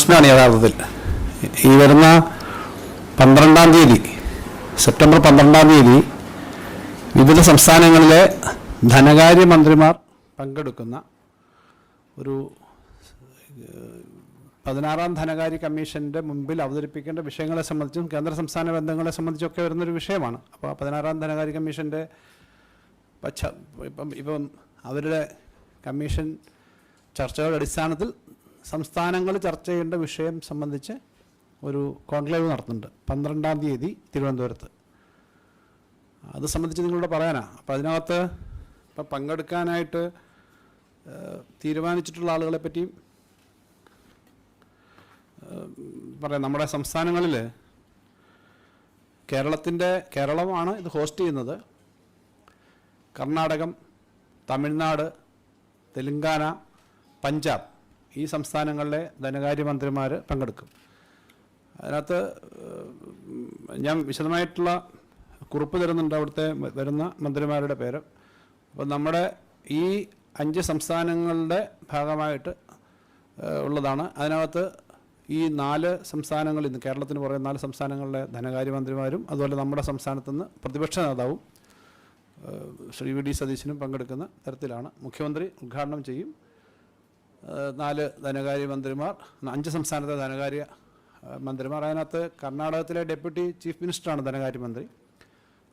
കമ്മീഷനാണ് യഥാർത്ഥത്തിൽ. ഈ വരുന്ന 12-ാം തീയതി, സെപ്റ്റംബർ 12-ാം തീയതി വിവിധ സംസ്ഥാനങ്ങളിലെ ധനകാര്യമന്ത്രിമാർ പങ്കെടുക്കുന്ന ഒരു 16-ാം ധനകാര്യ കമ്മീഷൻ്റെ മുമ്പിൽ അവതരിപ്പിക്കേണ്ട വിഷയങ്ങളെ സംബന്ധിച്ചും കേന്ദ്ര സംസ്ഥാന ബന്ധങ്ങളെ സംബന്ധിച്ചൊക്കെ വരുന്നൊരു വിഷയമാണ്. അപ്പോൾ 16-ാം ധനകാര്യ കമ്മീഷൻ്റെ ഇപ്പം അവരുടെ കമ്മീഷൻ ചർച്ചകളുടെ അടിസ്ഥാനത്തിൽ സംസ്ഥാനങ്ങൾ ചർച്ച ചെയ്യേണ്ട വിഷയം സംബന്ധിച്ച് ഒരു കോൺക്ലേവ് നടത്തുന്നുണ്ട് 12-ാം തീയതി തിരുവനന്തപുരത്ത്. അത് സംബന്ധിച്ച് നിങ്ങളോട് പറയാനാണ്. അപ്പോൾ അതിനകത്ത് ഇപ്പം പങ്കെടുക്കാനായിട്ട് തീരുമാനിച്ചിട്ടുള്ള ആളുകളെ പറ്റിയും പറയാം. നമ്മുടെ സംസ്ഥാനങ്ങളിൽ കേരളമാണ് ഇത് ഹോസ്റ്റ് ചെയ്യുന്നത്. കർണാടകം, തമിഴ്നാട്, തെലുങ്കാന, പഞ്ചാബ് ഈ സംസ്ഥാനങ്ങളിലെ ധനകാര്യമന്ത്രിമാർ പങ്കെടുക്കും. അതിനകത്ത് ഞാൻ വിശദമായിട്ടുള്ള കുറിപ്പ് തരുന്നുണ്ട് അവിടുത്തെ വരുന്ന മന്ത്രിമാരുടെ പേര്. അപ്പോൾ നമ്മുടെ ഈ 5 സംസ്ഥാനങ്ങളുടെ ഭാഗമായിട്ട് ഉള്ളതാണ്. അതിനകത്ത് ഈ 4 സംസ്ഥാനങ്ങളിൽ നിന്ന്, കേരളത്തിന് പുറമെ 4 സംസ്ഥാനങ്ങളിലെ ധനകാര്യമന്ത്രിമാരും അതുപോലെ നമ്മുടെ സംസ്ഥാനത്തു നിന്ന് പ്രതിപക്ഷ നേതാവും ശ്രീ വി ഡി സതീശനും പങ്കെടുക്കുന്ന തരത്തിലാണ്. മുഖ്യമന്ത്രി ഉദ്ഘാടനം ചെയ്യും. 4 ധനകാര്യമന്ത്രിമാർ, 5 സംസ്ഥാനത്തെ ധനകാര്യ മന്ത്രിമാർ. അതിനകത്ത് കർണാടകത്തിലെ ഡെപ്യൂട്ടി ചീഫ് മിനിസ്റ്ററാണ് ധനകാര്യമന്ത്രി,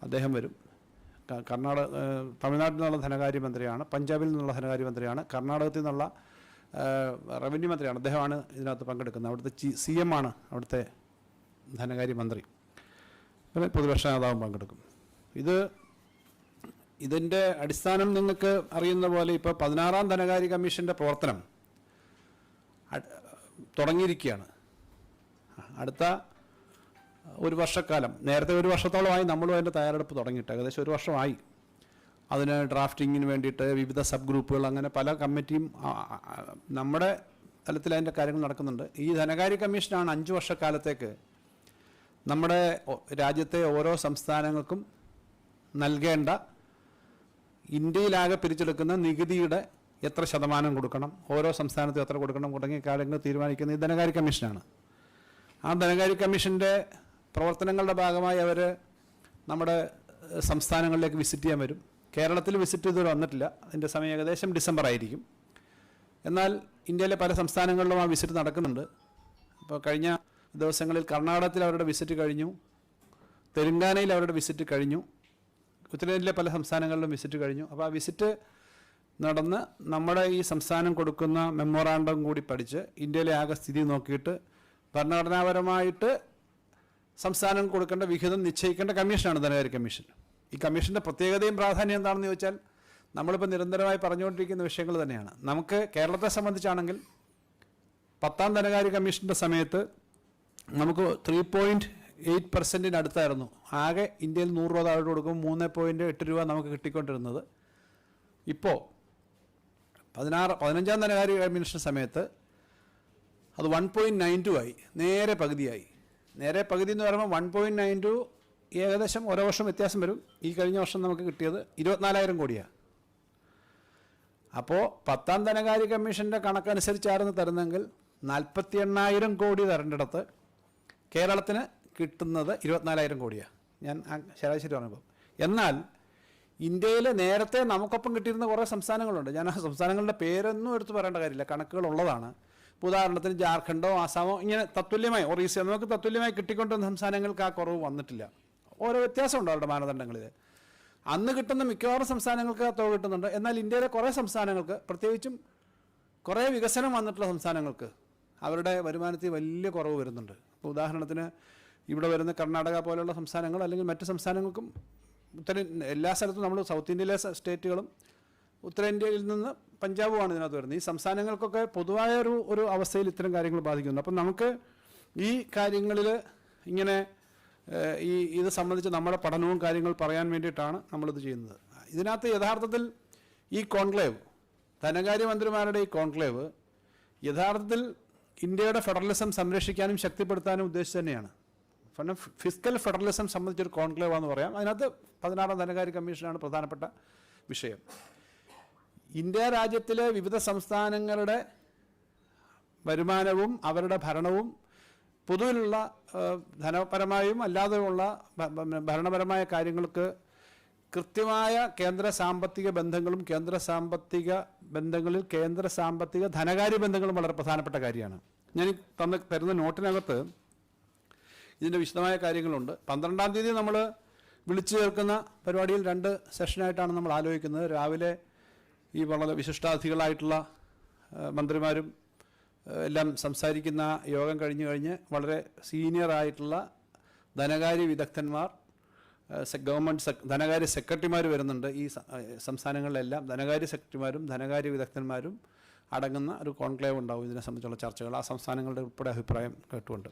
അദ്ദേഹം വരും. തമിഴ്നാട്ടിൽ നിന്നുള്ള ധനകാര്യമന്ത്രിയാണ്, പഞ്ചാബിൽ നിന്നുള്ള ധനകാര്യമന്ത്രിയാണ്, കർണാടകത്തിൽ നിന്നുള്ള റവന്യൂ മന്ത്രിയാണ്, അദ്ദേഹമാണ് ഇതിനകത്ത് പങ്കെടുക്കുന്നത്. അവിടുത്തെ CM ആണ് അവിടുത്തെ ധനകാര്യമന്ത്രി. പിന്നെ പ്രതിപക്ഷ നേതാവും പങ്കെടുക്കും. ഇതിൻ്റെ അടിസ്ഥാനം നിങ്ങൾക്ക് അറിയുന്ന പോലെ ഇപ്പോൾ 16-ാം ധനകാര്യ കമ്മീഷൻ്റെ പ്രവർത്തനം തുടങ്ങിയിരിക്കുകയാണ്. അടുത്ത ഒരു വർഷക്കാലം, നേരത്തെ ഒരു വർഷത്തോളമായി നമ്മളും അതിൻ്റെ തയ്യാറെടുപ്പ് തുടങ്ങിയിട്ട്, ഏകദേശം ഒരു വർഷമായി. അതിന് ഡ്രാഫ്റ്റിങ്ങിന് വേണ്ടിയിട്ട് വിവിധ സബ് ഗ്രൂപ്പുകൾ, അങ്ങനെ പല കമ്മിറ്റിയും നമ്മുടെ തലത്തിൽ അതിൻ്റെ കാര്യങ്ങൾ നടക്കുന്നുണ്ട്. ഈ ധനകാര്യ കമ്മീഷനാണ് 5 വർഷക്കാലത്തേക്ക് നമ്മുടെ രാജ്യത്തെ ഓരോ സംസ്ഥാനങ്ങൾക്കും നൽകേണ്ട, ഇന്ത്യയിലാകെ പിരിച്ചെടുക്കുന്ന നികുതിയുടെ എത്ര ശതമാനം കൊടുക്കണം, ഓരോ സംസ്ഥാനത്തും എത്ര കൊടുക്കണം തുടങ്ങിയ കാര്യങ്ങൾ തീരുമാനിക്കുന്ന ഈ ധനകാര്യ കമ്മീഷനാണ്. ആ ധനകാര്യ കമ്മീഷൻ്റെ പ്രവർത്തനങ്ങളുടെ ഭാഗമായി അവർ നമ്മുടെ സംസ്ഥാനങ്ങളിലേക്ക് വിസിറ്റ് ചെയ്യാൻ വരും. കേരളത്തിൽ വിസിറ്റ് ഇതുവരെ വന്നിട്ടില്ല. അതിൻ്റെ സമയം ഏകദേശം ഡിസംബർ ആയിരിക്കും. എന്നാൽ ഇന്ത്യയിലെ പല സംസ്ഥാനങ്ങളിലും ആ വിസിറ്റ് നടക്കുന്നുണ്ട്. ഇപ്പോൾ കഴിഞ്ഞ ദിവസങ്ങളിൽ കർണാടകത്തിൽ അവരുടെ വിസിറ്റ് കഴിഞ്ഞു, തെലുങ്കാനയിൽ അവരുടെ വിസിറ്റ് കഴിഞ്ഞു, ഉത്തരേന്ത്യയിലെ പല സംസ്ഥാനങ്ങളിലും വിസിറ്റ് കഴിഞ്ഞു. അപ്പോൾ ആ വിസിറ്റ് നടന്ന് നമ്മുടെ ഈ സംസ്ഥാനം കൊടുക്കുന്ന മെമ്മോറാണ്ടം കൂടി പഠിച്ച് ഇന്ത്യയിലെ ആകെ സ്ഥിതി നോക്കിയിട്ട് ഭരണഘടനാപരമായിട്ട് സംസ്ഥാനം കൊടുക്കേണ്ട വിഹിതം നിശ്ചയിക്കേണ്ട കമ്മീഷനാണ് ധനകാര്യ കമ്മീഷൻ. ഈ കമ്മീഷൻ്റെ പ്രത്യേകതയും പ്രാധാന്യം എന്താണെന്ന് ചോദിച്ചാൽ നമ്മളിപ്പോൾ നിരന്തരമായി പറഞ്ഞുകൊണ്ടിരിക്കുന്ന വിഷയങ്ങൾ തന്നെയാണ്. നമുക്ക് കേരളത്തെ സംബന്ധിച്ചാണെങ്കിൽ 10-ാം ധനകാര്യ കമ്മീഷൻ്റെ സമയത്ത് നമുക്ക് 3.8% അടുത്തായിരുന്നു. ആകെ ഇന്ത്യയിൽ 100 രൂപ താഴോട്ട് കൊടുക്കും 3.8 രൂപ നമുക്ക് കിട്ടിക്കൊണ്ടിരുന്നത്. ഇപ്പോൾ 15-ാം ധനകാര്യ കമ്മീഷൻ സമയത്ത് അത് 1.92 ആയി, നേരെ പകുതിയായി. നേരെ പകുതി എന്ന് പറയുമ്പോൾ 1.92 ഏകദേശം ഓരോ വർഷം വ്യത്യാസം വരും. ഈ കഴിഞ്ഞ വർഷം നമുക്ക് കിട്ടിയത് 24,000 കോടിയാണ്. അപ്പോൾ 10-ാം ധനകാര്യ കമ്മീഷൻ്റെ കണക്കനുസരിച്ചായിരുന്നു തരുന്നെങ്കിൽ 48,000 കോടി തരേണ്ടിടത്ത് കേരളത്തിന് കിട്ടുന്നത് 24,000 കോടിയാണ്. ഞാൻ ശരാശരി പറഞ്ഞപ്പോൾ. എന്നാൽ ഇന്ത്യയിൽ നേരത്തെ നമുക്കൊപ്പം കിട്ടിയിരുന്ന കുറേ സംസ്ഥാനങ്ങളുണ്ട്. ഞാൻ ആ സംസ്ഥാനങ്ങളുടെ പേരൊന്നും എടുത്ത് പറയേണ്ട കാര്യമില്ല, കണക്കുകൾ ഉള്ളതാണ്. ഉദാഹരണത്തിന് ജാർഖണ്ഡോ ആസാമോ ഇങ്ങനെ തത്തുല്യമായി, ഒറീസ നമുക്ക് തത്തുല്യമായി കിട്ടിക്കൊണ്ടിരുന്ന സംസ്ഥാനങ്ങൾക്ക് ആ കുറവ് വന്നിട്ടില്ല. ഓരോ വ്യത്യാസമുണ്ട് അവരുടെ മാനദണ്ഡങ്ങളിൽ. അന്ന് കിട്ടുന്ന മിക്കവാറും സംസ്ഥാനങ്ങൾക്ക് തുക കിട്ടുന്നുണ്ട്. എന്നാൽ ഇന്ത്യയിലെ കുറേ സംസ്ഥാനങ്ങൾക്ക്, പ്രത്യേകിച്ചും കുറേ വികസനം വന്നിട്ടുള്ള സംസ്ഥാനങ്ങൾക്ക് അവരുടെ വരുമാനത്തിൽ വലിയ കുറവ് വരുന്നുണ്ട്. ഇപ്പോൾ ഉദാഹരണത്തിന് ഇവിടെ വരുന്ന കർണാടക പോലെയുള്ള സംസ്ഥാനങ്ങൾ അല്ലെങ്കിൽ മറ്റ് സംസ്ഥാനങ്ങൾക്കും എല്ലാ സ്ഥലത്തും നമ്മൾ സൗത്ത് ഇന്ത്യയിലെ സ്റ്റേറ്റുകളും ഉത്തരേന്ത്യയിൽ നിന്ന് പഞ്ചാബുമാണ് ഇതിനകത്ത് വരുന്നത്. ഈ സംസ്ഥാനങ്ങൾക്കൊക്കെ പൊതുവായ ഒരു അവസ്ഥയിൽ ഇത്തരം കാര്യങ്ങൾ ബാധിക്കുന്നുണ്ട്. അപ്പം നമുക്ക് ഈ കാര്യങ്ങളിൽ ഇങ്ങനെ ഇത് സംബന്ധിച്ച് നമ്മുടെ പഠനവും കാര്യങ്ങൾ പറയാൻ വേണ്ടിയിട്ടാണ് നമ്മളിത് ചെയ്യുന്നത്. ഇതിനകത്ത് യഥാർത്ഥത്തിൽ ഈ കോൺക്ലേവ്, ധനകാര്യമന്ത്രിമാരുടെ ഈ കോൺക്ലേവ് യഥാർത്ഥത്തിൽ ഇന്ത്യയുടെ ഫെഡറലിസം സംരക്ഷിക്കാനും ശക്തിപ്പെടുത്താനും ഉദ്ദേശിച്ച് തന്നെയാണ്. ഫിസ്ക്കൽ ഫെഡറലിസം സംബന്ധിച്ചൊരു കോൺക്ലേവ് എന്ന് പറയാം. അതിനകത്ത് 16-ാം ധനകാര്യ കമ്മീഷനാണ് പ്രധാനപ്പെട്ട വിഷയം. ഇന്ത്യ രാജ്യത്തിലെ വിവിധ സംസ്ഥാനങ്ങളുടെ വരുമാനവും അവരുടെ ഭരണവും പൊതുവിലുള്ള ധനപരമായും അല്ലാതെയുള്ള ഭരണപരമായ കാര്യങ്ങൾക്ക് കൃത്യമായ കേന്ദ്ര സാമ്പത്തിക ബന്ധങ്ങളും കേന്ദ്ര സാമ്പത്തിക ബന്ധങ്ങളിൽ കേന്ദ്ര സാമ്പത്തിക ധനകാര്യ ബന്ധങ്ങളും വളരെ പ്രധാനപ്പെട്ട കാര്യമാണ്. ഞാൻ തരുന്ന നോട്ടിനകത്ത് ഇതിൻ്റെ വിശദമായ കാര്യങ്ങളുണ്ട്. 12-ാം തീയതി നമ്മൾ വിളിച്ചു ചേർക്കുന്ന പരിപാടിയിൽ 2 സെഷനായിട്ടാണ് നമ്മൾ ആലോചിക്കുന്നത്. രാവിലെ ഈ വളരെ വിശിഷ്ടാതിഥികളായിട്ടുള്ള മന്ത്രിമാരും എല്ലാം സംസാരിക്കുന്ന യോഗം കഴിഞ്ഞ് വളരെ സീനിയറായിട്ടുള്ള ധനകാര്യ വിദഗ്ധന്മാർ, ഗവൺമെൻറ് ധനകാര്യ സെക്രട്ടറിമാർ വരുന്നുണ്ട്. ഈ സംസ്ഥാനങ്ങളിലെല്ലാം ധനകാര്യ സെക്രട്ടറിമാരും ധനകാര്യ വിദഗ്ധന്മാരും അടങ്ങുന്ന ഒരു കോൺക്ലേവ് ഉണ്ടാവും ഇതിനെ സംബന്ധിച്ചുള്ള ചർച്ചകൾ. ആ സംസ്ഥാനങ്ങളുടെ ഉൾപ്പെടെ അഭിപ്രായം കേട്ടുകൊണ്ട്